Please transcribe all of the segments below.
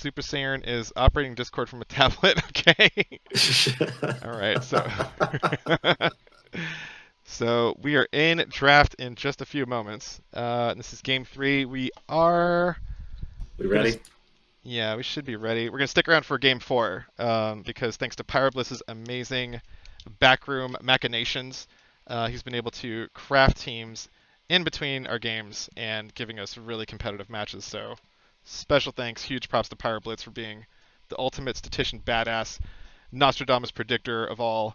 SupaSayurn is operating Discord from a tablet. Okay. All right. So, so we are in draft in just a few moments. This is game 3. We are. We ready? Yeah, we should be ready. We're gonna stick around for game 4 because thanks to Pyrobliss's amazing backroom machinations, he's been able to craft teams in between our games and giving us really competitive matches. So, special thanks, huge props to Pyroblitz for being the ultimate statistician badass, Nostradamus predictor of all.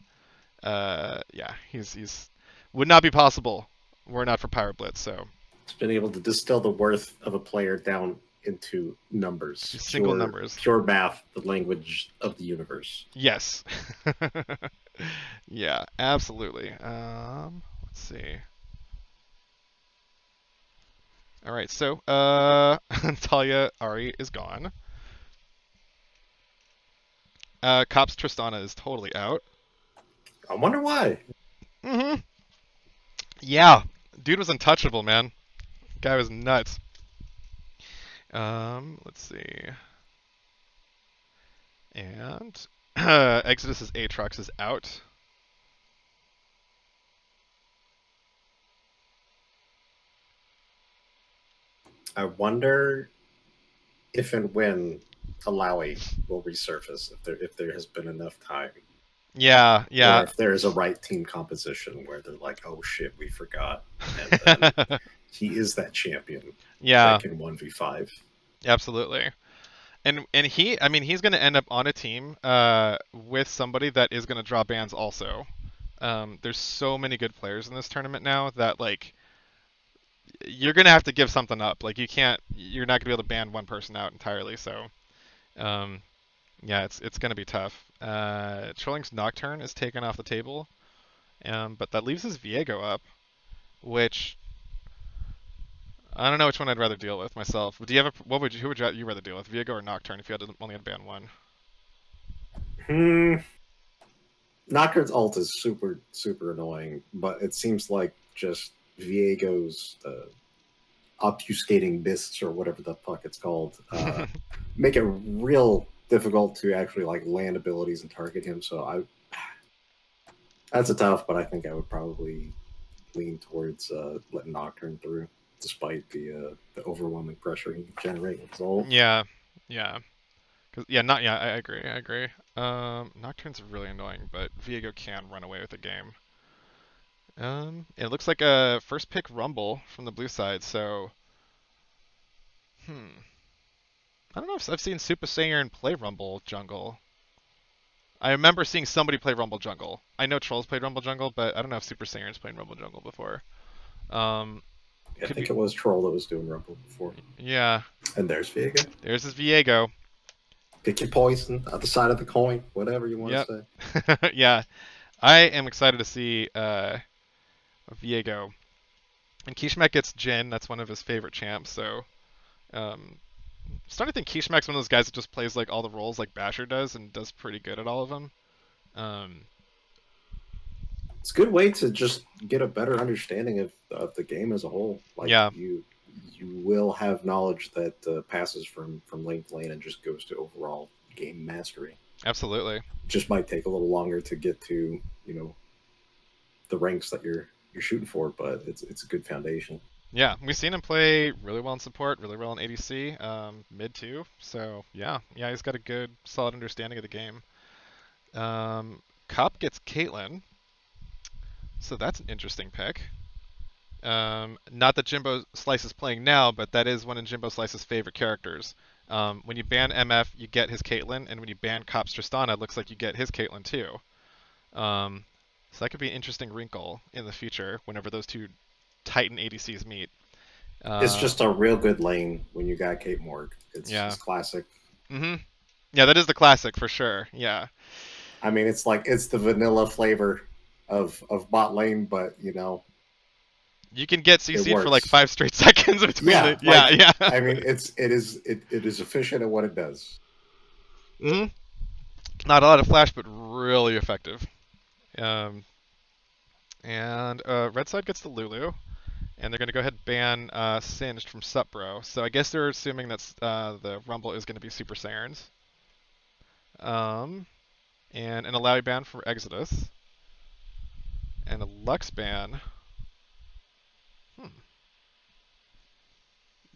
Yeah, he's would not be possible were it not for Pyroblitz. So, it's been able to distill the worth of a player down into numbers, single numbers, pure math, the language of the universe. Yes. Yeah, absolutely. Let's see. All right, so Talya Ari is gone. Cops Tristana is totally out. I wonder why. Yeah, dude was untouchable, man. Guy was nuts. Let's see. And Exidous' Aatrox is out. I wonder if and when Talawi will resurface, if there has been enough time. Yeah. Or if there is a right team composition where they're like, oh shit, we forgot. And then he is that champion. Yeah. That can 1v5. Absolutely. And he, I mean, he's going to end up on a team with somebody that is going to draw bans also. There's so many good players in this tournament now that, like, you're going to have to give something up. Like, you're not going to be able to ban one person out entirely. So, yeah, it's going to be tough. Trolling's Nocturne is taken off the table, but that leaves his Viego up, which I don't know which one I'd rather deal with myself. Do you have who would you rather deal with, Viego or Nocturne, if you only had to ban one? Nocturne's ult is super annoying, but it seems like just Viego's obfuscating mists or whatever the fuck it's called make it real difficult to actually like land abilities and target him. So that's a tough, but I think I would probably lean towards letting Nocturne through, despite the overwhelming pressure he can generate with his ult. Yeah. I agree. Nocturne's really annoying, but Viego can run away with the game. It looks like a first pick Rumble from the blue side, so I don't know if I've seen SupaSayurn play Rumble jungle. I remember seeing somebody play Rumble jungle. I know Trolls played Rumble jungle, but I don't know if SupaSayurn's played Rumble jungle before. I think it was Troll that was doing Rumble before. Yeah. And there's Viego. There's his Viego. Pick your poison, other side of the coin, whatever you want to say. Yeah. I am excited to see Viego. And Keeshmac gets Jhin. That's one of his favorite champs, so I'm starting to think Keeshmac's one of those guys that just plays like all the roles like Basher does and does pretty good at all of them. It's a good way to just get a better understanding of the game as a whole. Like, yeah. You will have knowledge that passes from lane to lane and just goes to overall game mastery. Absolutely. Just might take a little longer to get to, the ranks that you're shooting for, but it's a good foundation. Yeah, we've seen him play really well in support, really well in ADC, mid too. So yeah, he's got a good, solid understanding of the game. Cop gets Caitlyn, so that's an interesting pick. Not that Jimbo Slice is playing now, but that is one of Jimbo Slice's favorite characters. When you ban MF, you get his Caitlyn, and when you ban Cop's Tristana, it looks like you get his Caitlyn too. So that could be an interesting wrinkle in the future whenever those two Titan ADCs meet. It's just a real good lane when you got Kate Morg. It's classic. Yeah, that is the classic for sure. Yeah. I mean, it's the vanilla flavor of bot lane, but you can get CC'd for like 5 straight seconds between it. Yeah. I mean, it is efficient at what it does. Not a lot of flash, but really effective. And red side gets the Lulu. And they're going to go ahead and ban Singed from SupBro. So I guess they're assuming that the Rumble is going to be Super Saiyans. And an Alawi ban for Exidous. And a Lux ban.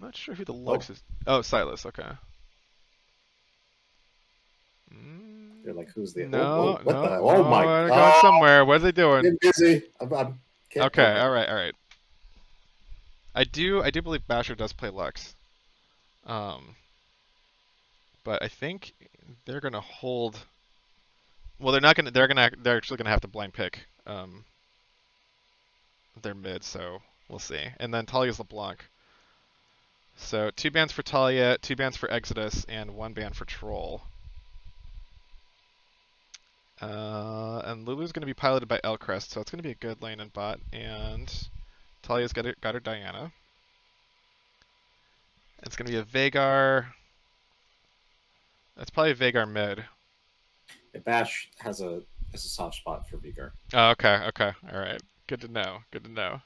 Not sure who the Oh, Lux is. Oh, Silas, okay. you're like, who's the? Oh, No, whoa, what the? no, Oh my no, they're going God! somewhere. What are they doing? I'm busy. I'm can't. Okay, Okay. all right, all right. I do believe Basher does play Lux. Um, but I think they're gonna hold. Well, they're not gonna. They're actually gonna have to blind pick their mid. So we'll see. And then Talya's LeBlanc. So 2 bans for Talya, 2 bans for Exodus, and 1 ban for Troll. And Lulu's going to be piloted by Elcrest, so it's going to be a good lane and bot. And Talya's got her Diana. It's going to be a Veigar. That's probably a Veigar mid. Bash has a soft spot for Vigar. Oh, okay, okay, all right. Good to know. Good to know.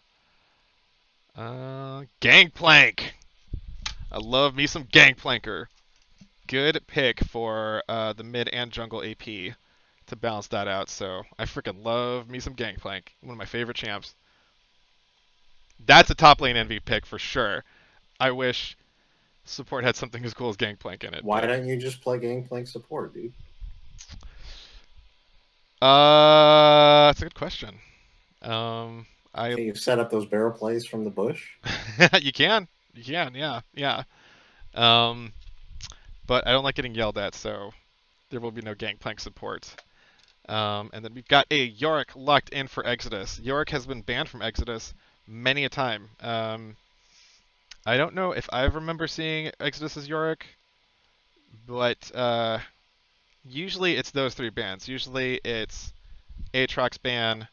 Gangplank. I love me some Gangplanker. Good pick for the mid and jungle AP to balance that out. So I freaking love me some Gangplank. One of my favorite champs. That's a top lane envy pick for sure. I wish support had something as cool as Gangplank in it. Why But don't you just play Gangplank support, dude? that's a good question. I Can you set up those barrel plays from the bush? you can, yeah, yeah. Um, but I don't like getting yelled at, so there will be no Gangplank support. And then we've got a Yorick locked in for Exodus. Yorick has been banned from Exodus many a time. I don't know if I remember seeing Exodus as Yorick, but usually it's those 3 bans. Usually it's Aatrox ban,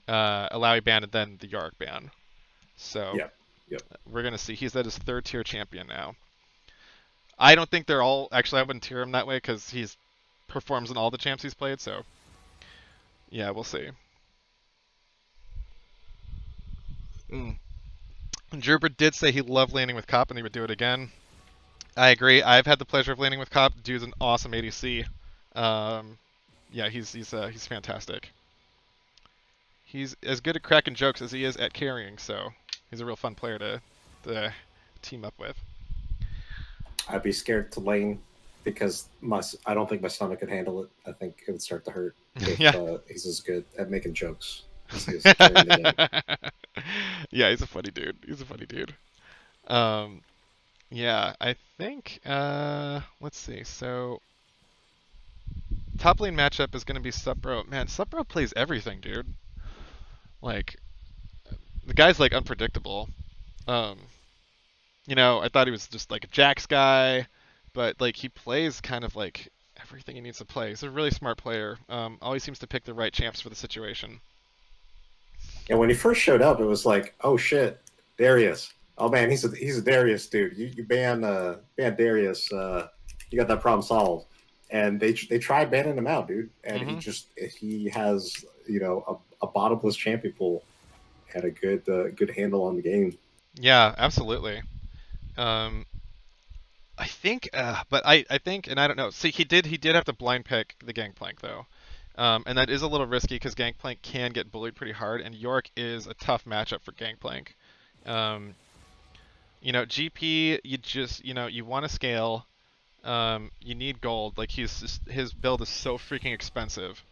Alawi ban, and then the Yorick ban. So Yep. Yep. we're going to see. He's at his 3rd tier champion now. I don't think they're all. Actually, I wouldn't tier him that way because he's performs in all the champs he's played. So yeah, we'll see. Gerber did say he loved laning with Cop and he would do it again. I agree. I've had the pleasure of laning with Cop. Dude's an awesome ADC. Yeah, he's fantastic. He's as good at cracking jokes as he is at carrying, so he's a real fun player to team up with. I'd be scared to lane because I don't think my stomach could handle it. I think it would start to hurt if Yeah. He's as good at making jokes as he is at carrying the game. Yeah, he's a funny dude. He's a funny dude. Yeah, I think let's see. So top lane matchup is going to be SupBro. Man, SupBro plays everything, dude. Like the guy's like unpredictable. Um, I thought he was just like a Jax guy, but like he plays kind of like everything he needs to play. He's a really smart player. Always seems to pick the right champs for the situation. And when he first showed up, it was like, oh shit, Darius. Oh man, he's a Darius dude. You ban Darius, you got that problem solved. And they tried banning him out, dude. And he has a bottomless champion pool, had a good handle on the game. Yeah, absolutely. I think, but I think, and I don't know. See, he did have to blind pick the Gangplank though, and that is a little risky because Gangplank can get bullied pretty hard, and York is a tough matchup for Gangplank. GP, you want to scale. You need gold. Like his build is so freaking expensive,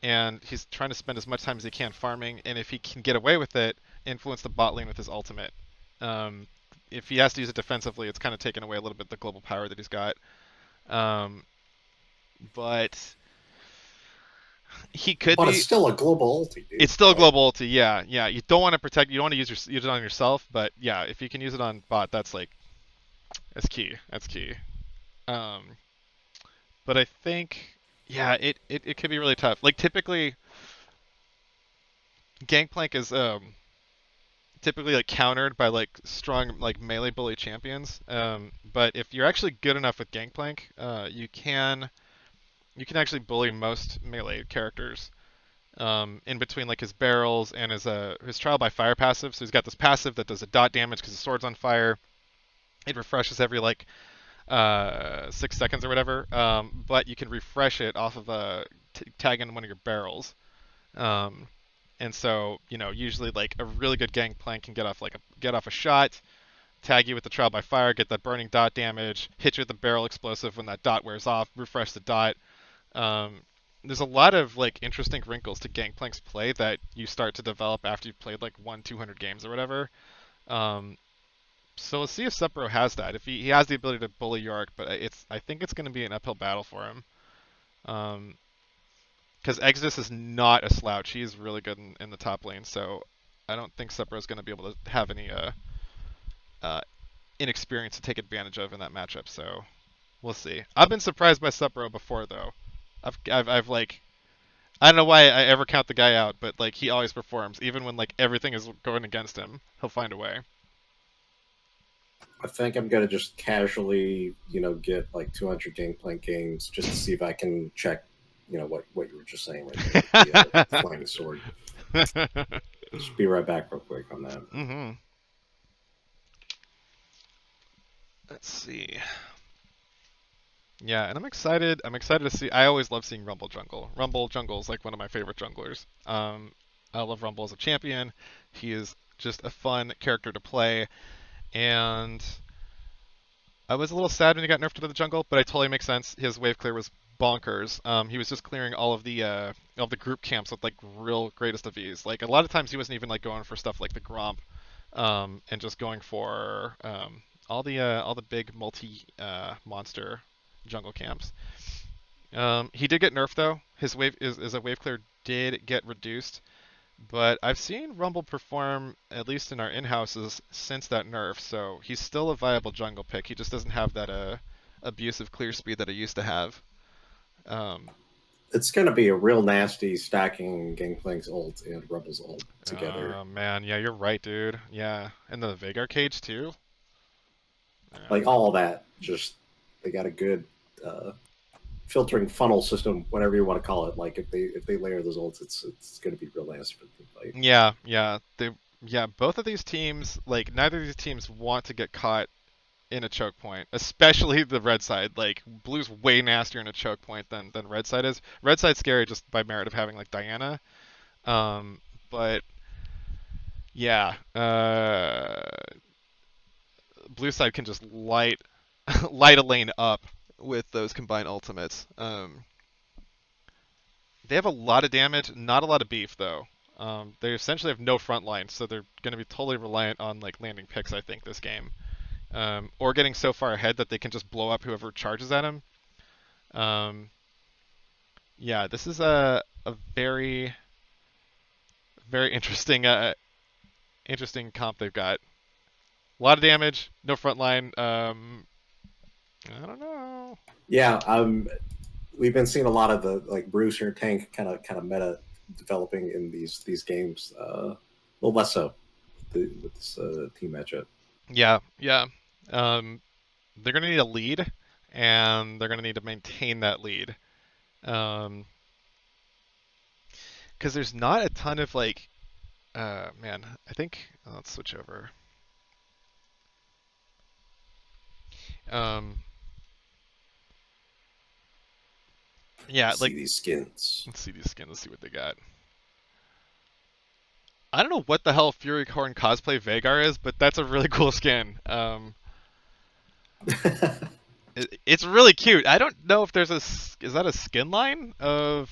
and he's trying to spend as much time as he can farming. And if he can get away with it, influence the bot lane with his ultimate. If he has to use it defensively, it's kind of taken away a little bit the global power that he's got. But he could But be. it's still a global ulti, dude. It's still a global ulti, yeah, yeah. You don't want to protect. You don't want to use it on yourself, but yeah, if you can use it on bot, that's key. That's key. But I think, yeah, it could be really tough. Like typically, Gangplank is typically like countered by like strong like melee bully champions. But if you're actually good enough with Gangplank, you can actually bully most melee characters. in between like his barrels and his trial by fire passive. So he's got this passive that does a dot damage because his sword's on fire. It refreshes every like 6 seconds or whatever. But you can refresh it off of tagging one of your barrels. Um, and so usually like a really good gangplank can get off a shot, tag you with the trial by fire, get that burning dot damage, hit you with the barrel explosive when that dot wears off, refresh the dot. Um, there's a lot of like interesting wrinkles to Gangplank's play that you start to develop after you've played like 200 games or whatever. Um, so let's see if Supbro has that. If he has the ability to bully York, but I think it's going to be an uphill battle for him. Because Exidous is not a slouch. He's really good in the top lane, so I don't think Supbro is going to be able to have any uh, inexperience to take advantage of in that matchup. So we'll see. I've been surprised by Supbro before though. I've like I don't know why I ever count the guy out, but like he always performs, even when like everything is going against him. He'll find a way. I think I'm gonna just casually, get like 200 Gangplank games just to see if I can check, what you were just saying right there with the flying sword. Just be right back real quick on that. Mm-hmm. Let's see. Yeah, and I'm excited. I'm excited to see. I always love seeing Rumble Jungle. Rumble Jungle is like one of my favorite junglers. I love Rumble as a champion. He is just a fun character to play, and I was a little sad when he got nerfed into the jungle, but I totally make sense. His wave clear was bonkers. He was just clearing all of the group camps with like real greatest of ease. Like a lot of times he wasn't even like going for stuff like the Gromp, and just going for all the big multi monster jungle camps. He did get nerfed though. His wave is a wave clear did get reduced, but I've seen Rumble perform at least in our in-houses since that nerf. So he's still a viable jungle pick. He just doesn't have that abusive clear speed that he used to have. It's gonna be a real nasty stacking Gangplank's ult and Rumble's ult together. Oh man, yeah, you're right, dude. Yeah, and the Veigar cage too. Yeah. Like all that, just they got a good filtering funnel system, whatever you want to call it. Like if they layer those ults, it's going to be real nasty for the fight. Yeah, both of these teams, like neither of these teams want to get caught in a choke point, especially the red side. Like blue's way nastier in a choke point than red side is. Red side's scary just by merit of having like Diana. But yeah, blue side can just light light a lane up with those combined ultimates. They have a lot of damage, not a lot of beef though. They essentially have no front line, so they're going to be totally reliant on like landing picks, I think, this game, or getting so far ahead that they can just blow up whoever charges at them. Yeah, this is a very very interesting comp they've got. A lot of damage, no front line. I don't know. Yeah, we've been seeing a lot of the like Bruce your tank kind of meta developing in these games. A little less so with this team matchup. Yeah. They're gonna need a lead, and they're gonna need to maintain that lead. Because there's not a ton of like, man. I think let's switch over. Yeah, let's like see these skins. Let's see these skins. Let's see what they got. I don't know what the hell Fury Horn cosplay Veigar is, but that's a really cool skin. It's really cute. I don't know if there's is that a skin line of,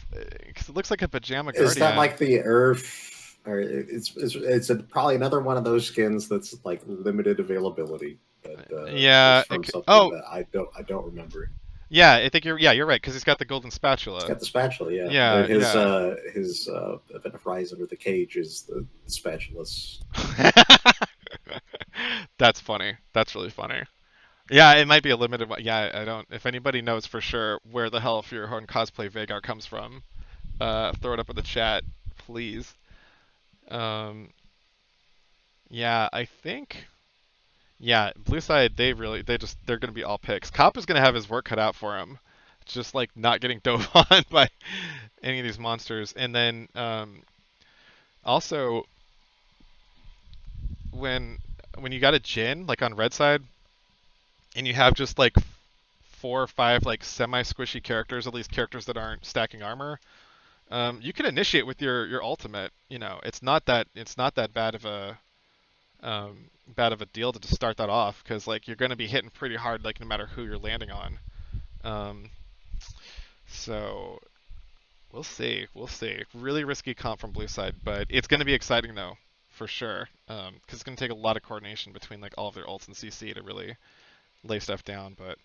because it looks like a pajama guardian. Is that like the Earth? Or it's probably another one of those skins that's like limited availability. But, yeah. from something that I don't remember. Yeah, I think you're right because he's got the golden spatula. He's got the spatula, yeah. Yeah, his event of rise under the cage is the spatulas. That's funny. That's really funny. Yeah, it might be a limited one. Yeah, I don't. If anybody knows for sure where the hell Furyhorn cosplay Veigar comes from, throw it up in the chat, please. Yeah, I think. Yeah, blue side they're gonna be all picks. Cop is gonna have his work cut out for him, just like not getting dove on by any of these monsters. And then also when you got a Jhin like on red side and you have just like 4 or 5 like semi squishy characters, at least characters that aren't stacking armor, you can initiate with your ultimate. You know, it's not that bad of a deal to just start that off, because like you're going to be hitting pretty hard like no matter who you're landing on. So we'll see. Really risky comp from blue side, but it's going to be exciting though, for sure. Because it's going to take a lot of coordination between like all of their ults and CC to really lay stuff down. But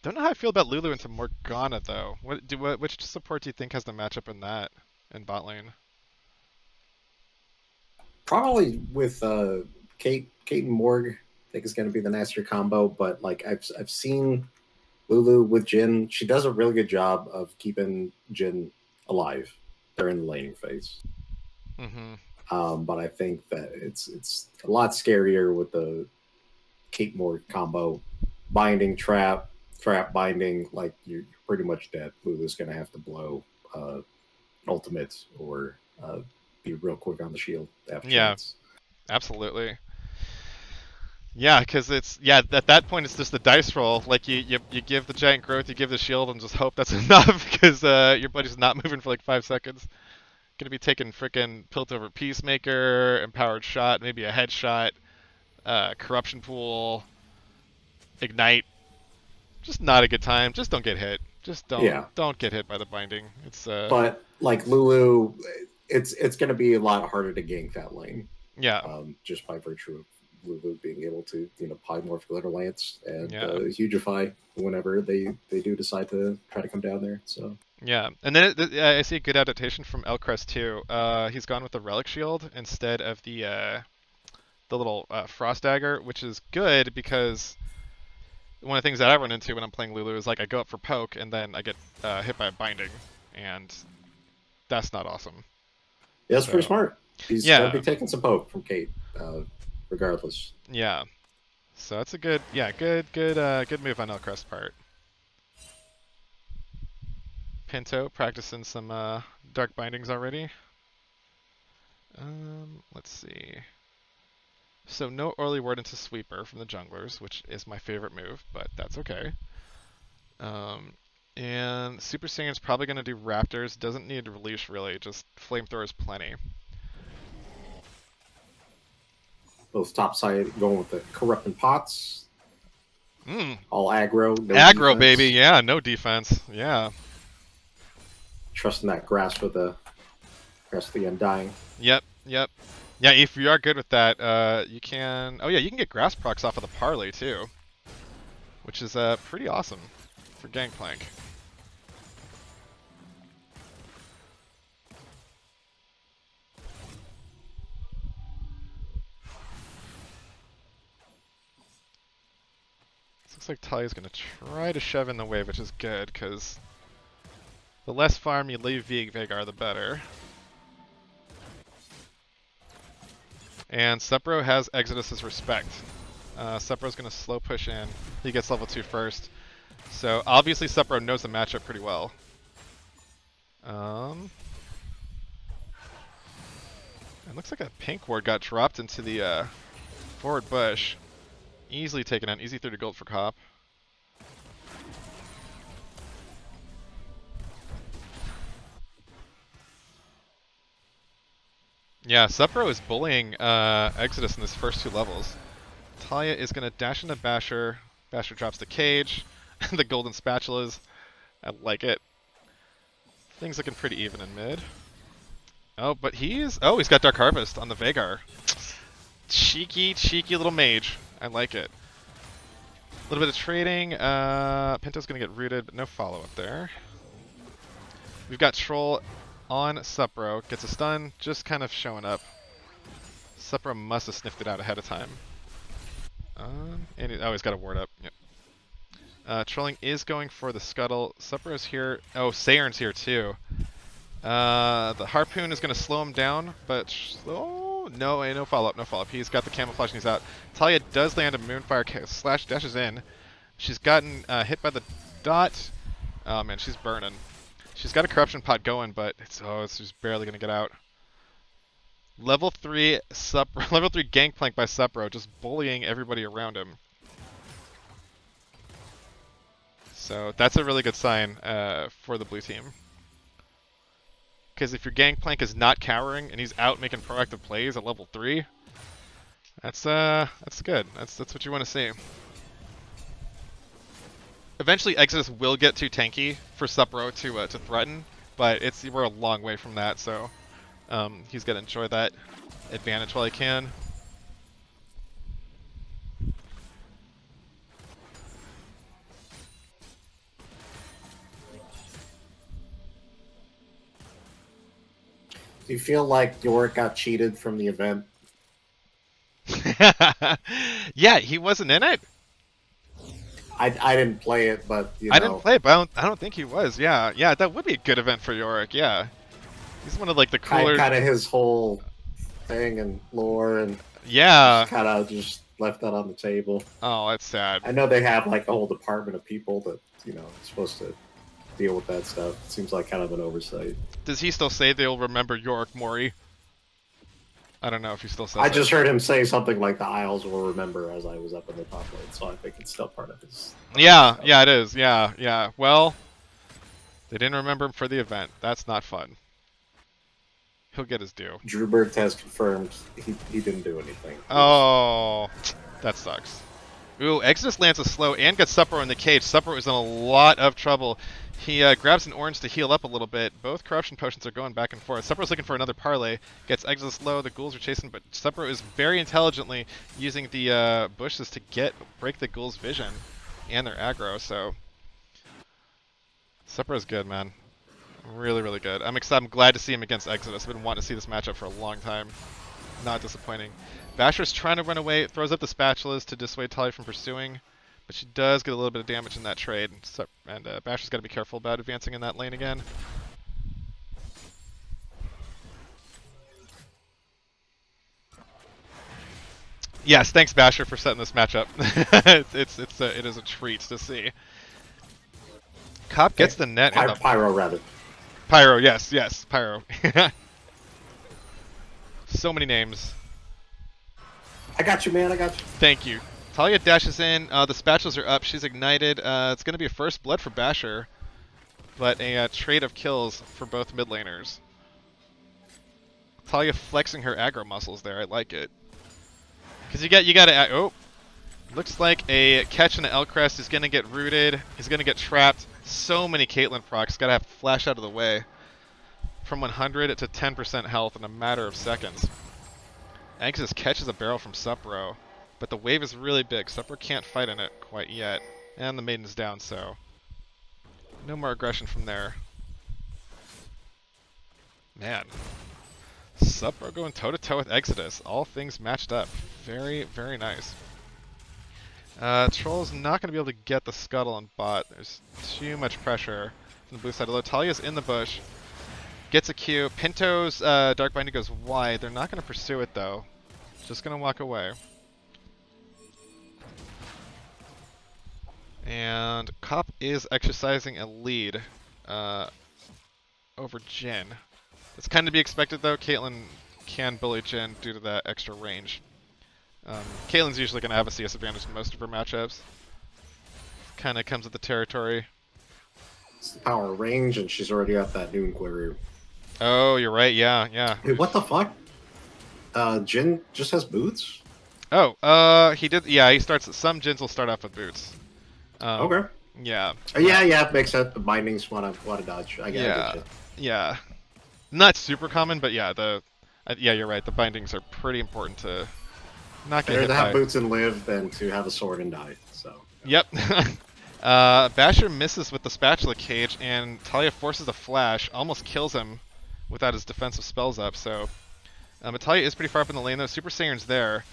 don't know how I feel about Lulu into Morgana though. Which support do you think has the matchup in that in bot lane? Probably with Kate and Morg. I think is going to be the nastier combo. But like I've seen Lulu with Jhin. She does a really good job of keeping Jhin alive during the laning phase. But I think that it's a lot scarier with the Kate Morg combo, binding trap binding. Like you're pretty much dead. Lulu's going to have to blow ultimate or be real quick on the shield. Chance. Absolutely. Yeah, because at that point it's just a dice roll. Like you give the giant growth, you give the shield, and just hope that's enough, because your buddy's not moving for like 5 seconds. Gonna be taking frickin' Piltover Peacemaker, Empowered Shot, maybe a headshot, Corruption Pool, Ignite. Just not a good time. Just don't get hit. Just don't get hit by the binding. It's But like Lulu, it's going to be a lot harder to gank that lane. Yeah. Just by virtue of Lulu being able to polymorph Glitter Lance and Hugify whenever they do decide to try to come down there. So yeah, and then I see a good adaptation from Elcrest too. He's gone with the Relic Shield instead of the little Frost Dagger, which is good because one of the things that I run into when I'm playing Lulu is like I go up for poke and then I get hit by a binding, and that's not awesome. Yeah, that's pretty smart. He's going to be taking some poke from Kate, regardless. Yeah, so that's a good move on Elcrest's part. Pinto practicing some dark bindings already. Let's see. So no early word into Sweeper from the junglers, which is my favorite move, but that's okay. And SupaSayurn's probably going to do Raptors. Doesn't need to release really, just Flamethrowers plenty. Both top side going with the Corrupting Pots. All aggro. No aggro, defense. Baby. Yeah, no defense. Yeah. Trusting that grasp of the Undying. Yep. Yeah, if you are good with that, you can... Oh yeah, you can get Grasp procs off of the Parley too, which is pretty awesome for Gangplank. Looks like Talya's going to try to shove in the wave, which is good, because the less farm you leave Veigar, the better. And Supbro has Exidous' respect. Supbro's going to slow push in. He gets level 2 first. So obviously Supbro knows the matchup pretty well. It looks like a pink ward got dropped into the forward bush. Easily taken out. Easy 30 gold for Cop. Yeah, Supbro is bullying Exidous in his first 2 levels. Talya is going to dash into Basher. Basher drops the cage. The golden spatulas. I like it. Things looking pretty even in mid. Oh, but he's got Dark Harvest on the Veigar. Cheeky little mage. I like it. A little bit of trading. Pinto's going to get rooted, but no follow-up there. We've got Troll on Supbro. Gets a stun, just kind of showing up. Supbro must have sniffed it out ahead of time. And he's got a ward up. Yep. Trolling is going for the scuttle. Supbro's here. Oh, Sayurn's here too. The harpoon is going to slow him down, but no follow-up, no follow-up. He's got the camouflage and he's out. Talya does land a Moonfire slash dashes in. She's gotten hit by the dot. Oh man, she's burning. She's got a corruption pot going, but it's just barely gonna get out. Level 3 level 3 gangplank by Supbro, just bullying everybody around him. So that's a really good sign for the blue team. Because if your gangplank is not cowering and he's out making proactive plays at level 3, that's good. That's what you want to see. Eventually, Exidous will get too tanky for Supbro to threaten, but we're a long way from that, so he's gonna enjoy that advantage while he can. Do you feel like Yorick got cheated from the event? Yeah, he wasn't in it. I didn't play it, but I didn't play it, but I don't think he was. Yeah, that would be a good event for Yorick. Yeah, he's one of like the cooler. Kind of his whole thing and lore, and yeah, kind of just left that on the table. Oh, that's sad. I know they have like a whole department of people that is supposed to deal with that stuff. It seems like kind of an oversight. Does he still say they'll remember Yorick Mori? I don't know if he still says I just heard him say something like the Isles will remember as I was up in the top lane, so I think it's still part of his... Yeah, it is. Yeah. Well, they didn't remember him for the event. That's not fun. He'll get his due. Drewberg has confirmed he didn't do anything. Oh, that sucks. Ooh, Exodus lands a slow and gets Supbro in the cage. Supbro is in a lot of trouble. He grabs an orange to heal up a little bit. Both corruption potions are going back and forth. Supbro's looking for another parlay. Gets Exodus low. The ghouls are chasing, but Supbro is very intelligently using the bushes to break the ghouls' vision and their aggro. So Supbro's good, man. Really, really good. I'm excited. I'm glad to see him against Exodus. I've been wanting to see this matchup for a long time. Not disappointing. Basher's trying to run away. Throws up the spatulas to dissuade Talya from pursuing. But she does get a little bit of damage in that trade, and Basher's got to be careful about advancing in that lane again. Yes, thanks Basher for setting this matchup. It is a treat to see. Cop gets the net. Pyro, rather. Pyro, yes, Pyro. So many names. I got you, man. I got you. Thank you. Talya dashes in. The spatulas are up. She's ignited. It's going to be a first blood for Basher, but a trade of kills for both mid laners. Talya flexing her aggro muscles there. I like it. Because you got to... Oh! Looks like a catch in the L-Crest is going to get rooted. He's going to get trapped. So many Caitlyn procs. Got to have flash out of the way. From 100 to 10% health in a matter of seconds. Exodus catches a barrel from Supbro. But the wave is really big. Supbro can't fight in it quite yet. And the Maiden's down, so no more aggression from there. Man. Supbro going toe-to-toe with Exidous. All things matched up. Very, very nice. Troll's not going to be able to get the scuttle on bot. There's too much pressure from the blue side. Although Talya's in the bush. Gets a Q. Pinto's Dark Binding goes wide. They're not going to pursue it, though. Just going to walk away. And Cop is exercising a lead over Jhin. It's kind of to be expected though. Caitlyn can bully Jhin due to that extra range. Caitlyn's usually going to have a CS advantage in most of her matchups. Kind of comes with the territory. It's the power of range, and she's already got that Noon Quiver. Oh, you're right. Yeah. Hey, what the fuck? Jhin just has boots? Oh, he did. Yeah, he starts. Some Jhins will start off with boots. Okay. Yeah. Yeah, it makes sense. The bindings want to dodge. I get it. Yeah. Not super common, but yeah, yeah, you're right. The bindings are pretty important to not get Better hit to have by. boots and live than to have a sword and die. So. Yep. Basher misses with the spatula cage, and Talya forces a flash, almost kills him without his defensive spells up. So, Talya is pretty far up in the lane though. SupaSayurn's there.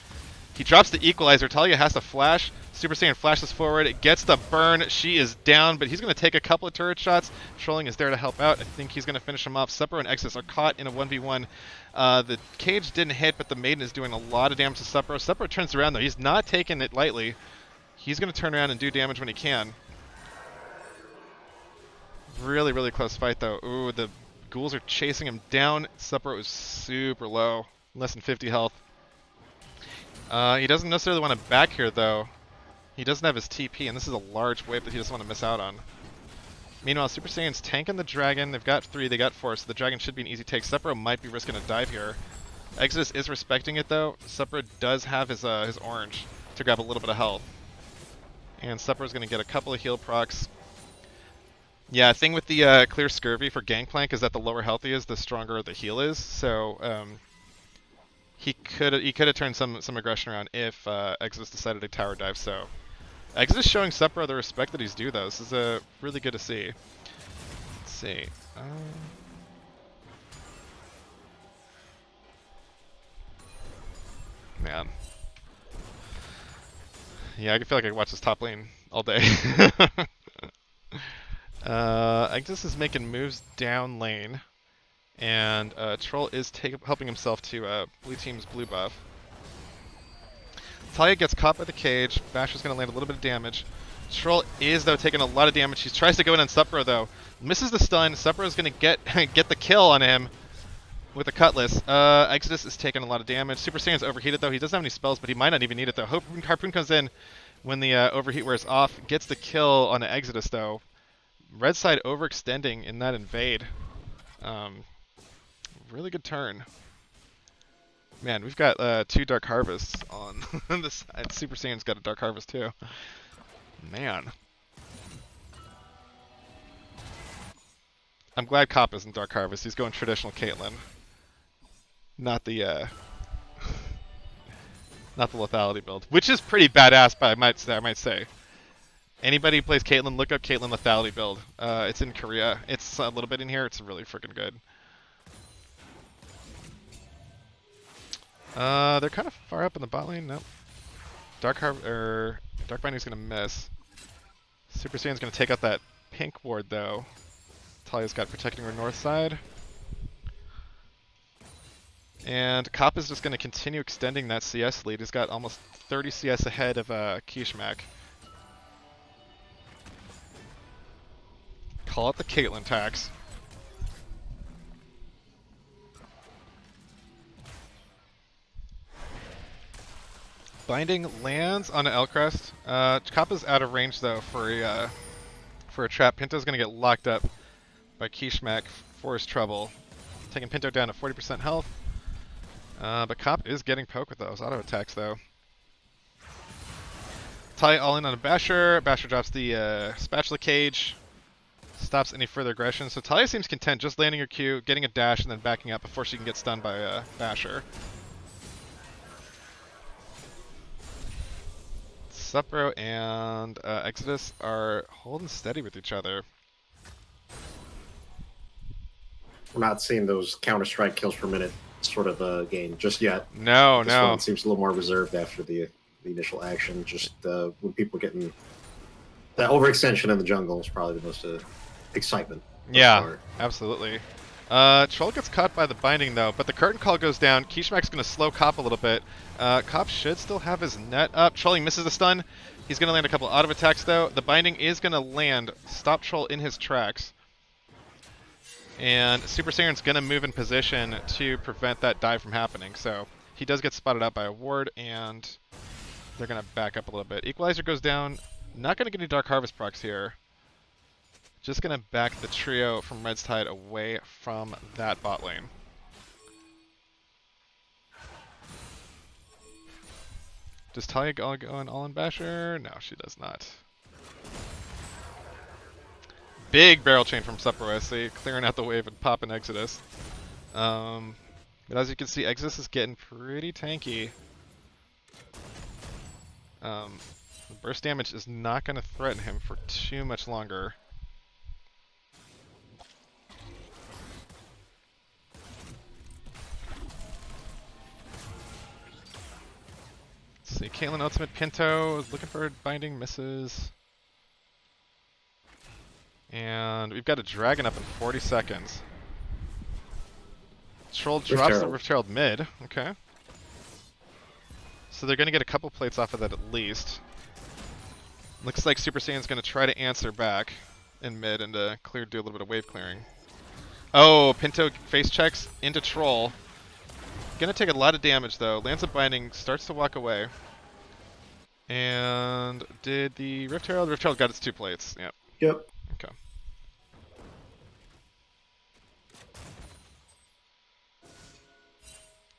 He drops the equalizer. Talya has to flash. SupaSayurn flashes forward. It gets the burn. She is down, but he's going to take a couple of turret shots. Trolling is there to help out. I think he's going to finish him off. Supbro and Exodus are caught in a 1v1. The cage didn't hit, but the Maiden is doing a lot of damage to Supbro. Supbro turns around, though. He's not taking it lightly. He's going to turn around and do damage when he can. Really, really close fight, though. Ooh, the ghouls are chasing him down. Suppro is super low. Less than 50 health. He doesn't necessarily want to back here, though. He doesn't have his TP, and this is a large wave that he doesn't want to miss out on. Meanwhile, Super Saiyan's tanking the dragon. They've got 3, they got 4, so the dragon should be an easy take. Suppro might be risking a dive here. Exidous is respecting it, though. Suppro does have his orange to grab a little bit of health. And Suppro's going to get a couple of heal procs. Yeah, thing with the clear scurvy for Gangplank is that the lower health he is, the stronger the heal is. So he could have turned some aggression around if Exodus decided to tower dive. So Exodus showing Suppro the respect that he's due, though. This is really good to see. Let's see. Man. Yeah, I feel like I could watch this top lane all day. Exodus is making moves down lane, and Troll is helping himself to blue team's blue buff. Talya gets caught by the cage. Basher's going to land a little bit of damage. Troll is, though, taking a lot of damage. He tries to go in on Suppro, though. Misses the stun. Suppro is going to get the kill on him with a Cutlass. Exodus is taking a lot of damage. Super Saiyan's overheated, though. He doesn't have any spells, but he might not even need it, though. Harpoon comes in when the overheat wears off. Gets the kill on the Exodus, though. Red side overextending in that invade. Really good turn. Man, we've got 2 Dark Harvests on this side. Super Saiyan's got a Dark Harvest, too. Man. I'm glad Cop isn't Dark Harvest. He's going traditional Caitlyn. Not the not the lethality build, which is pretty badass, but I might say. Anybody who plays Caitlyn, look up Caitlyn lethality build. It's in Korea. It's a little bit in here. It's really freaking good. They're kind of far up in the bot lane. Nope. Dark Binding's gonna miss. Super Saiyan's gonna take out that pink ward, though. Talya's got protecting her north side. And Cop is just going to continue extending that CS lead. He's got almost 30 CS ahead of Keeshmac. Call it the Caitlyn tax. Binding lands on an L-Crest. Cop is out of range, though, for a trap. Pinto's going to get locked up by Keeshmac for his trouble. Taking Pinto down to 40% health. But Cop is getting poked with those auto attacks, though. Talya all in on a Basher. Basher drops the Spatula Cage. Stops any further aggression. So Talya seems content just landing her Q, getting a dash, and then backing up before she can get stunned by Basher. Suppro and Exidous are holding steady with each other. We're not seeing those Counter-Strike kills per minute sort of game just yet. No. This one seems a little more reserved after the initial action. Just when people are getting that overextension in the jungle is probably the most excitement. Yeah, absolutely. Troll gets caught by the binding, though, but the curtain call goes down. Keeshmac's going to slow Cop a little bit. Cop should still have his net up. Troll misses the stun. He's going to land a couple auto attacks, though. The binding is going to land, stop Troll in his tracks. And Super Saiyurn's going to move in position to prevent that dive from happening. So he does get spotted out by a ward, and they're going to back up a little bit. Equalizer goes down. Not going to get any Dark Harvest procs here. Just going to back the trio from Red's Tide away from that bot lane. Does Talya go all in Basher? No, she does not. Big barrel chain from SupbroSC, clearing out the wave and popping Exidous. But as you can see, Exidous is getting pretty tanky. The burst damage is not going to threaten him for too much longer. Let's see, Caitlyn Ultimate Pinto is looking for a binding, misses. And we've got a dragon up in 40 seconds. Troll drops the Rift Herald mid. Okay. So they're going to get a couple plates off of that at least. Looks like Super Saiyan's gonna try to answer back in mid and do a little bit of wave clearing. Oh, Pinto face checks into Troll. Gonna take a lot of damage though. Lands a binding, starts to walk away. And did the Rift Herald? Rift Herald got its 2 plates. Yep. Yep. Okay.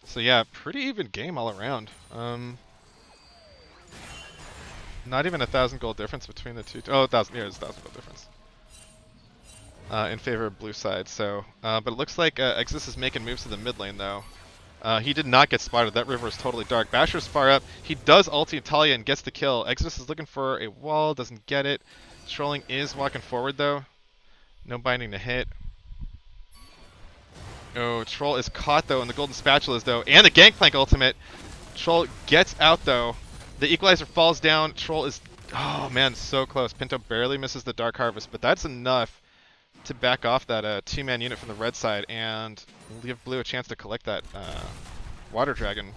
So yeah, pretty even game all around. Not even 1,000 gold difference between the two. Oh, 1,000. Yeah, there's 1,000 gold difference. In favor of blue side. So, but it looks like Exidous is making moves to the mid lane though. He did not get spotted. That river is totally dark. Basher's far up. He does ulti Talya and gets the kill. Exidous is looking for a wall, doesn't get it. Trolling is walking forward though. No binding to hit. Oh, Troll is caught though in the golden spatulas though, and the Gangplank ultimate. Troll gets out though. The equalizer falls down. Troll is, oh man, so close. Pinto barely misses the Dark Harvest, but that's enough to back off that 2-man unit from the red side and give blue a chance to collect that water dragon.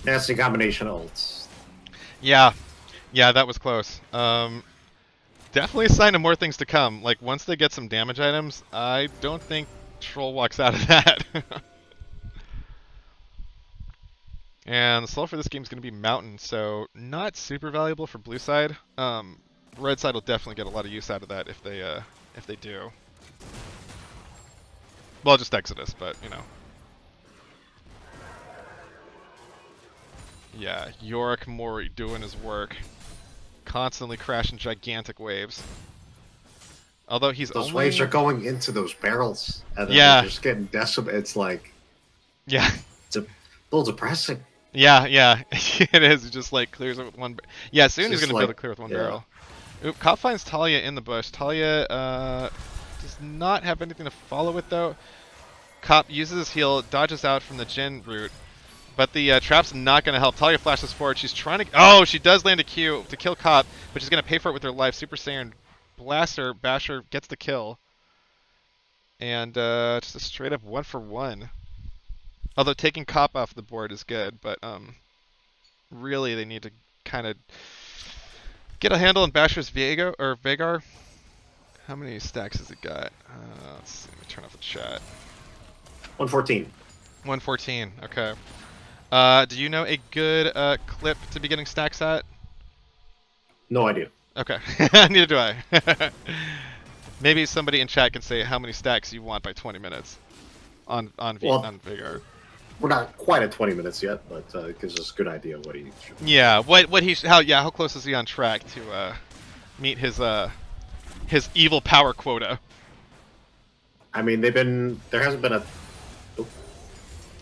Nasty combination of ults. Yeah, that was close. Definitely a sign of more things to come. Like once they get some damage items, I don't think Troll walks out of that. And the slow for this game is going to be Mountain, so not super valuable for blue side. Red side will definitely get a lot of use out of that if they do. Well, just Exidous, but you know. Yeah, Yorick Mori doing his work, constantly crashing gigantic waves. Although he's those only... waves are going into those barrels, and then yeah, they're just getting decimated. It's like, yeah, it's a little depressing. Yeah, it is. It just like clears it with one. Yeah, soon he's gonna be able to clear with one barrel. Oop, Cop finds Talya in the bush. Talya does not have anything to follow it though. Cop uses his heal, dodges out from the Jin route, but the trap's not gonna help. Talya flashes forward. She's trying to. Oh, she does land a Q to kill Cop, but she's gonna pay for it with her life. SupaSayurn Blaster Basher gets the kill, and just a straight up 1-for-1. Although taking Cop off the board is good, but really they need to kind of get a handle on Basher's Vagar. How many stacks has it got? Let's see, let me turn off the chat. 114. 114, okay. Do you know a good clip to be getting stacks at? No idea. Okay, neither do I. Maybe somebody in chat can say how many stacks you want by 20 minutes on Vagar. We're not quite at 20 minutes yet, but it gives us a good idea of what he should. Yeah, how close is he on track to meet his evil power quota? I mean, there hasn't been a. Oh.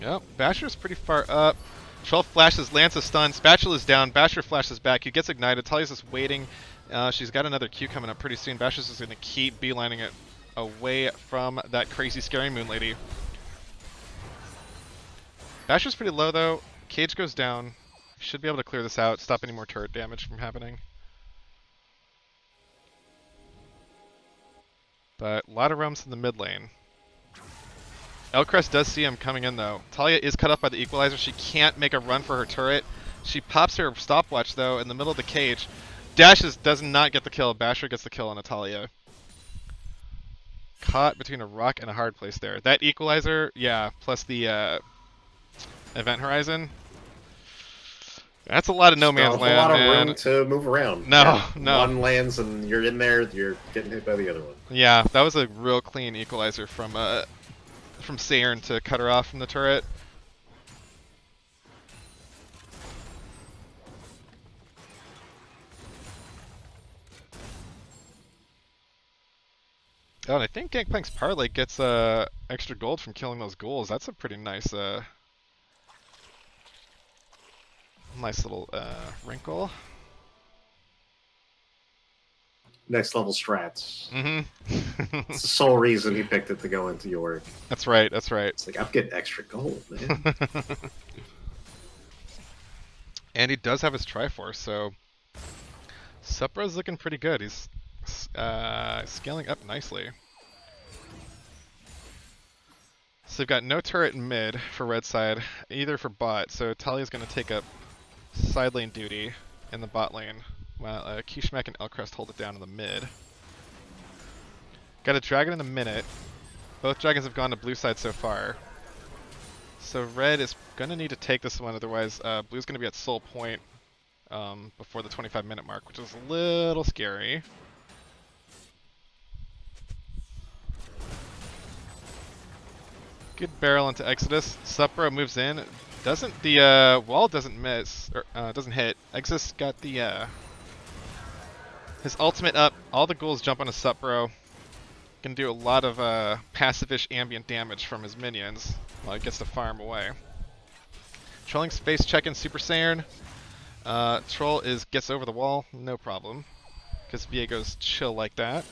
Yep, Basher's pretty far up. Troll flashes, lands a stun, Spatula's down, Basher flashes back, he gets ignited, Talya's just waiting. She's got another Q coming up pretty soon. Basher's just gonna keep beelining it away from that crazy scary moon lady. Basher's pretty low though. Cage goes down. Should be able to clear this out, stop any more turret damage from happening. But a lot of roams in the mid lane. Elcrest does see him coming in though. Talya is cut off by the equalizer. She can't make a run for her turret. She pops her stopwatch though in the middle of the cage. Does not get the kill. Basher gets the kill on Talya. Caught between a rock and a hard place there. That equalizer, yeah, plus the Event Horizon. That's a lot of no man's land, a lot of man. room to move around. No. One lands and you're in there, you're getting hit by the other one. Yeah, that was a real clean equalizer from Sayurn to cut her off from the turret. Oh, and I think Gangplank's parlay gets extra gold from killing those ghouls. That's a pretty nice nice little wrinkle. Next level strats. Mm-hmm. It's the sole reason he picked it to go into Yorick. That's right, that's right. It's like, I'm getting extra gold, man. And he does have his Triforce, so Supra's looking pretty good. He's scaling up nicely. So they've got no turret in mid for red side, either for bot. So Talya's going to take up side lane duty in the bot lane, while Keeshmac and Elcrest hold it down in the mid. Got a dragon in a minute. Both dragons have gone to blue side so far. So red is going to need to take this one, otherwise blue's going to be at soul point before the 25-minute mark, which is a little scary. Good barrel into Exidous. Supbro moves in. The wall doesn't miss, or doesn't hit. Exidous got the his ultimate up. All the ghouls jump on a Supbro. Can do a lot of passive-ish ambient damage from his minions while he gets to farm away. Trolling space check in SupaSayurn. Troll gets over the wall, no problem, because Viego's chill like that.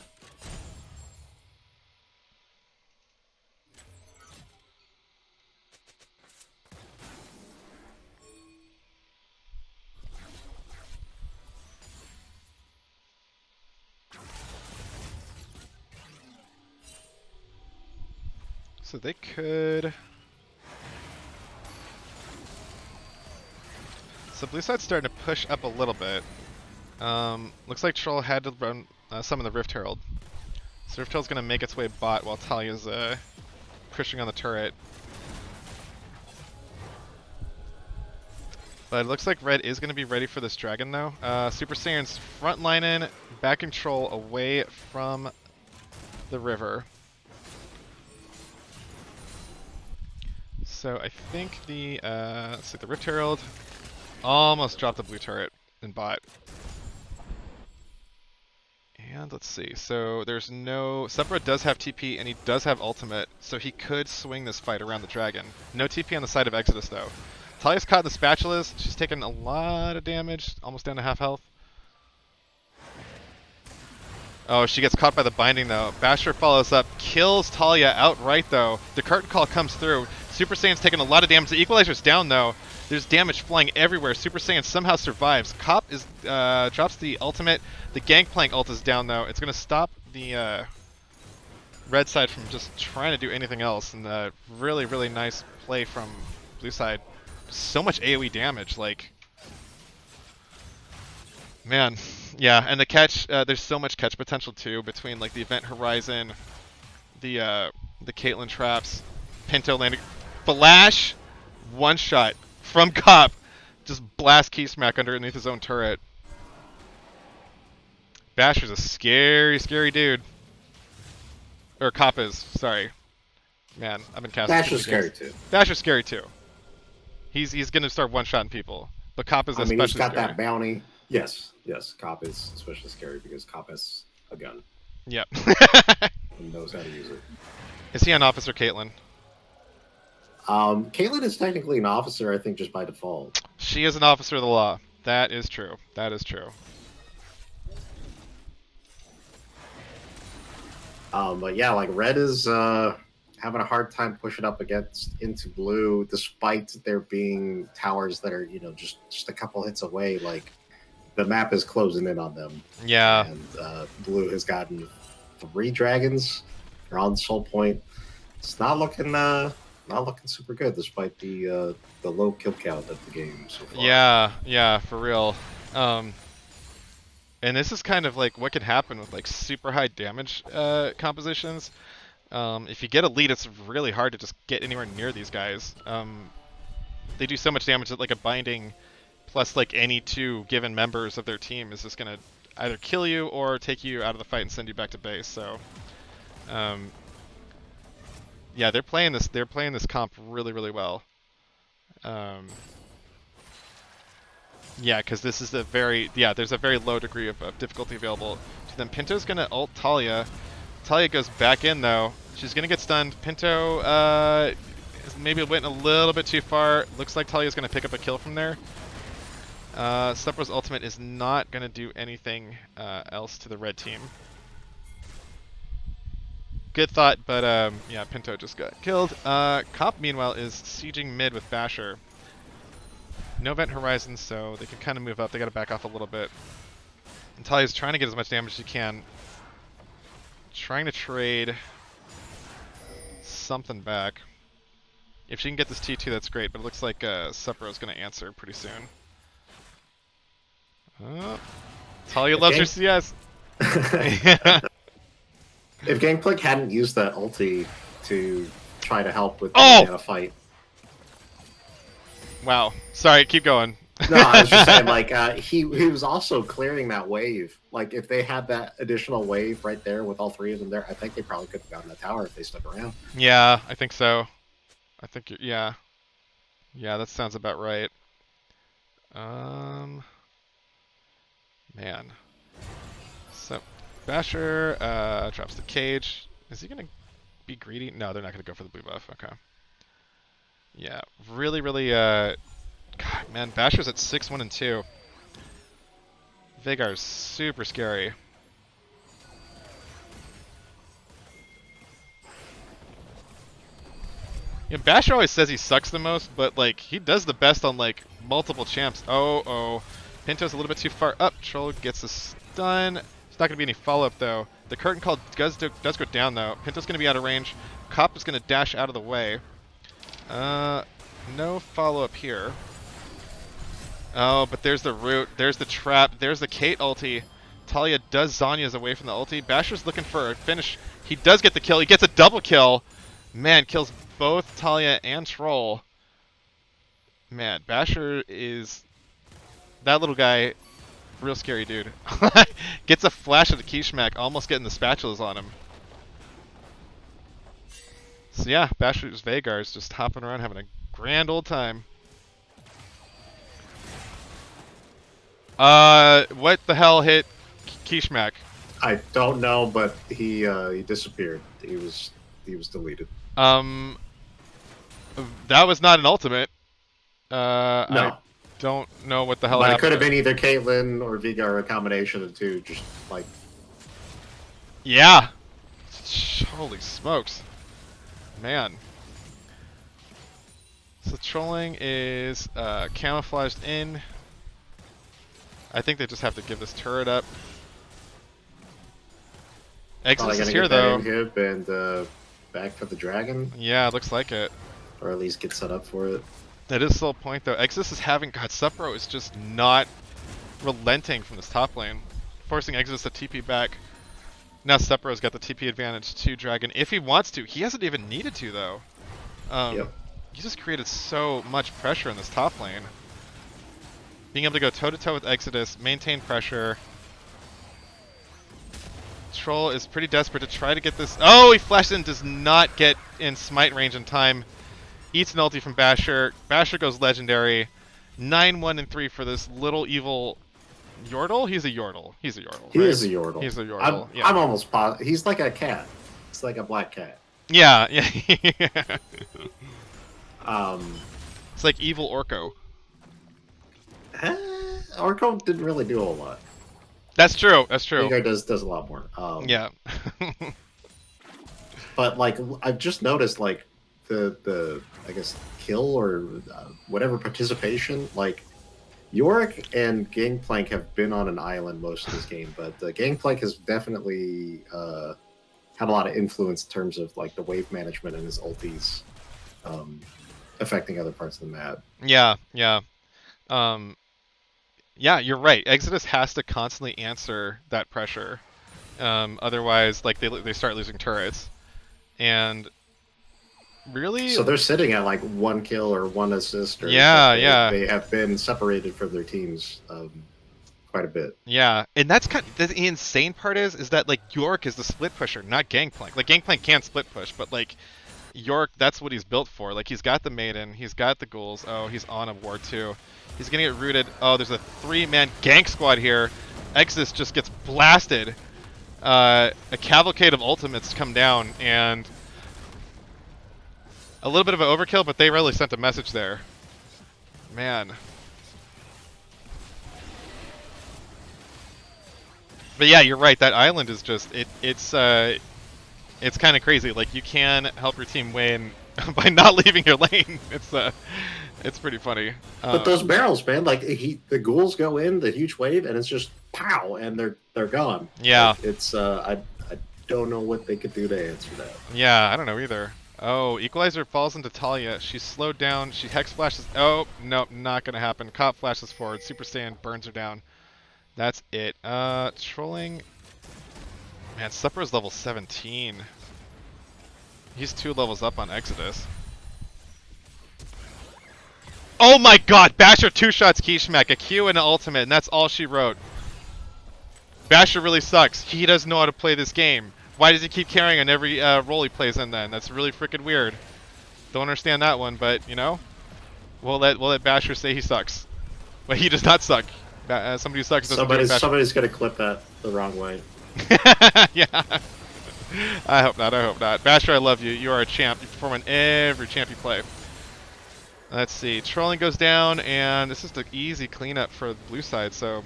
So they could. So blue side's starting to push up a little bit. Looks like Troll had to run summon the Rift Herald. So Rift Herald's gonna make its way bot while Talya's pushing on the turret. But it looks like red is gonna be ready for this dragon though. SupaSayurn's front line in, backing Troll away from the river. So I think the let's see, the Rift Herald almost dropped the blue turret in bot. And let's see, so there's no... Supbro does have TP and he does have ultimate, so he could swing this fight around the dragon. No TP on the side of Exidous though. Talya's caught in the spatulas, she's taken a lot of damage, almost down to half health. Oh, she gets caught by the binding though. Basher follows up, kills Talya outright though. The curtain call comes through. Super Saiyan's taking a lot of damage. The equalizer's down though. There's damage flying everywhere. Super Saiyan somehow survives. Cop drops the ultimate. The Gangplank ult is down though. It's gonna stop the red side from just trying to do anything else. And really, really nice play from blue side. So much AoE damage, like. Man, yeah, and the catch, there's so much catch potential too between like the event horizon, the Caitlyn traps, Pinto landing, flash, one shot from Cop, just blast Keeshmac underneath his own turret. Basher's a scary, scary dude. Or Cop is, sorry. Man, I've been casting. Basher's scary too. Basher's scary too. He's gonna start one-shotting people, but Cop is especially he's got scary. that bounty. Yes, Cop is especially scary because Cop has a gun. Yep. And knows how to use it. Is he on Officer Caitlyn? Caitlyn is technically an officer, I think, just by default. She is an officer of the law. That is true. That is true. But yeah, like red is having a hard time pushing up into blue, despite there being towers that are, you know, just a couple hits away. Like the map is closing in on them. Yeah. And blue has gotten 3 dragons. They're on soul point. It's not looking super good, despite the low kill count of the game so far. Yeah, for real. And this is kind of like what could happen with like super high damage compositions. If you get a lead, it's really hard to just get anywhere near these guys. They do so much damage that like a binding plus like any 2 given members of their team is just gonna either kill you or take you out of the fight and send you back to base. So, yeah, they're playing this comp really, really well. Yeah, because this is there's a very low degree of difficulty available to them. Pinto's gonna ult Talya. Talya goes back in though. She's gonna get stunned. Pinto maybe went a little bit too far. Looks like Talya's gonna pick up a kill from there. SupbroSC's ultimate is not gonna do anything else to the red team. Good thought, but yeah, Pinto just got killed. Cop meanwhile is sieging mid with Basher. No event horizon, so they can kind of move up. They got to back off a little bit. And Talya's trying to get as much damage as she can. Trying to trade something back. If she can get this T2, that's great, but it looks like SupbroSC going to answer pretty soon. Talya loves her CS. If Gangplank hadn't used that ulti to try to help with the Diana fight. Wow. Sorry, keep going. No, I was just saying, like, he was also clearing that wave. Like, if they had that additional wave right there with all three of them there, I think they probably could have gotten the tower if they stuck around. Yeah, I think so. I think, yeah. Yeah, that sounds about right. Man. So, Basher drops the cage. Is he going to be greedy? No, they're not going to go for the blue buff. Okay. Yeah, really, really, God, man, Basher's at 6-1 and 2. Veigar's super scary. Yeah, Basher always says he sucks the most, but, like, he does the best on, like, multiple champs. Oh. Pinto's a little bit too far up. Troll gets a stun. There's not going to be any follow-up, though. The curtain call does go down, though. Pinto's going to be out of range. Cop is going to dash out of the way. No follow-up here. Oh, but there's the root. There's the trap. There's the Kate ulti. Talya does Zanya's away from the ulti. Basher's looking for a finish. He does get the kill. He gets a double kill. Man, kills both Talya and Troll. Man, Basher is... That little guy, real scary dude. Gets a flash of the Keeshmac, almost getting the spatulas on him. So yeah, Basher's Veigar's just hopping around having a grand old time. What the hell hit Keeshmac? I don't know, but he disappeared. He was deleted. That was not an ultimate. No. I don't know what the hell But happened. it could have been either Caitlyn or Veigar, a combination of the two, just like... Yeah. Holy smokes. Man. So trolling is camouflaged in. I think they just have to give this turret up. Exidous is here though. Inhib and back for the dragon. Yeah, it looks like it. Or at least get set up for it. That is still a point though. Exidous is having... God, Supbro is just not relenting from this top lane. Forcing Exidus to TP back. Now Supbro's got the TP advantage to Dragon if he wants to. He hasn't even needed to though. Yep. He just created so much pressure in this top lane. Being able to go toe-to-toe with Exidus, maintain pressure. Troll is pretty desperate to try to get this... Oh, he flashed in, does not get in smite range in time. Eats an ulti from Basher. Basher goes legendary. 9-1 and 3 for this little evil Yordle? He's a Yordle. He's a Yordle. He is a Yordle. He's a Yordle. I'm almost positive. He's like a cat. It's like a black cat. Yeah. It's like evil Orko. Orko didn't really do a whole lot. That's true. That's true. Veigar does a lot more. Yeah. But like I've just noticed, like the I guess kill or whatever participation, like Yorick and Gangplank have been on an island most of this game, but Gangplank has definitely had a lot of influence in terms of like the wave management and his ultis affecting other parts of the map. Yeah. Yeah, you're right. Exidus has to constantly answer that pressure. Otherwise, like they start losing turrets. And really, so they're sitting at like 1 kill or 1 assist. Or yeah. They have been separated from their teams quite a bit. Yeah, and that's kind of, the insane part is that like Yorick is the split pusher, not Gangplank. Like Gangplank can't split push, but like Yorick, that's what he's built for. Like he's got the Maiden, he's got the ghouls. Oh, he's on a ward too. He's gonna get rooted. Oh, there's a 3-man gank squad here. Exodus just gets blasted. A cavalcade of ultimates come down, and a little bit of an overkill, but they really sent a message there. Man. But yeah, you're right. That island is just it's kind of crazy. Like you can help your team win by not leaving your lane. It's pretty funny. But those barrels, man, like the ghouls go in the huge wave, and it's just pow, and they're gone. Yeah. Like, it's I don't know what they could do to answer that. Yeah, I don't know either. Oh, Equalizer falls into Talya. She's slowed down. She Hex Flashes. Oh, nope, not gonna happen. Cop flashes forward. Super Saiyan burns her down. That's it. Trolling. Man, SupbroSC level 17. He's 2 levels up on Exidous. Oh my god! Basher 2-shots Keeshmac, a Q and an ultimate, and that's all she wrote. Basher really sucks. He doesn't know how to play this game. Why does he keep carrying on every role he plays in then? That's really freaking weird. Don't understand that one, but, you know, we'll let Basher say he sucks. But he does not suck. Somebody who sucks doesn't do what Basher. Somebody's gonna clip that the wrong way. Yeah. I hope not, I hope not. Basher, I love you. You are a champ. You perform on every champ you play. Let's see. Trolling goes down, and this is the easy cleanup for the blue side, so...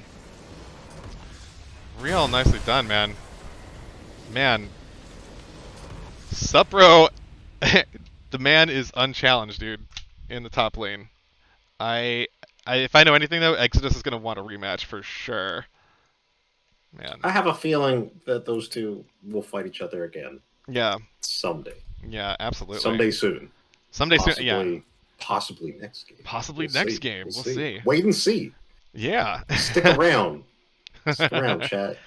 Real nicely done, man. Man. Supbro... the man is unchallenged, dude, in the top lane. If I know anything, though, Exidous is going to want a rematch for sure. Man. I have a feeling that those two will fight each other again. Yeah. Someday. Yeah, absolutely. Someday soon. Someday soon, yeah. Possibly next game. Possibly next game. We'll see. Wait and see. Yeah. Stick around. Stick around, chat.